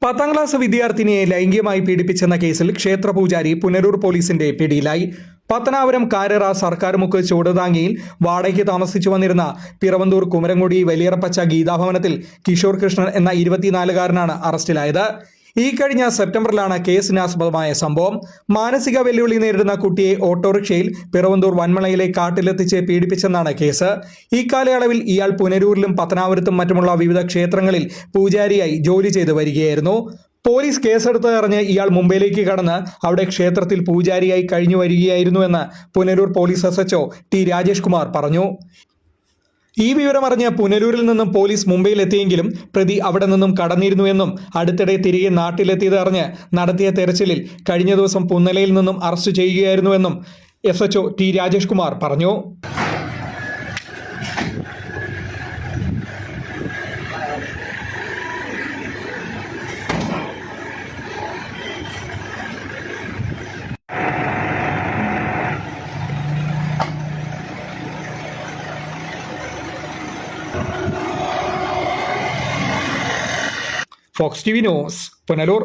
10ാം class വിദ്യാർത്ഥിനിയെ ലൈംഗികമായി പീഡിപ്പിച്ചെന്ന കേസിൽ ക്ഷേത്ര പൂജാരി പുനലൂർ പോലീസിന്റെ പിടിയിലായി. പത്തനാപുരം കാരറ സർക്കാർമുക്ക് ചൂടുതാങ്ങിയിൽ വാടകയ്ക്ക് താമസിച്ചു വന്നിരുന്ന പിറവന്തൂർ കുമരംകൊടി വലിയറപ്പച്ച ഗീതാഭവനത്തിൽ കിഷോർ കൃഷ്ണൻ എന്ന 24-കാരനാണ് അറസ്റ്റിലായത്. ഈ കഴിഞ്ഞ സെപ്റ്റംബറിലാണ് കേസിനാസ്പദമായ സംഭവം. മാനസിക വെല്ലുവിളി നേരിടുന്ന കുട്ടിയെ ഓട്ടോറിക്ഷയിൽ പിറവന്തൂർ വന്മളയിലെ കാട്ടിലെത്തിച്ച് പീഡിപ്പിച്ചെന്നാണ് കേസ്. ഈ കാലയളവിൽ ഇയാൾ പുനലൂരിലും പത്തനാപുരത്തും മറ്റുമുള്ള വിവിധ ക്ഷേത്രങ്ങളിൽ പൂജാരിയായി ജോലി ചെയ്തു വരികയായിരുന്നു. പോലീസ് കേസെടുത്തറിഞ്ഞ് ഇയാൾ മുംബൈയിലേക്ക് കടന്ന് അവിടെ ക്ഷേത്രത്തിൽ പൂജാരിയായി കഴിഞ്ഞു വരികയായിരുന്നുവെന്ന് Punalur police SHO T Rajesh Kumar പറഞ്ഞു. ഈ വിവരമറിഞ്ഞ് പുനലൂരിൽ നിന്നും പോലീസ് മുംബൈയിലെത്തിയെങ്കിലും പ്രതി അവിടെ നിന്നും കടന്നിരുന്നുവെന്നും അടുത്തിടെ തിരികെ നാട്ടിലെത്തിയത് അറിഞ്ഞ് നടത്തിയ തെരച്ചിലിൽ കഴിഞ്ഞ ദിവസം പുന്നലയിൽ നിന്നും അറസ്റ്റ് ചെയ്യുകയായിരുന്നുവെന്നും SHO ടി രാജേഷ് കുമാർ പറഞ്ഞു. Fox TV news Punalur.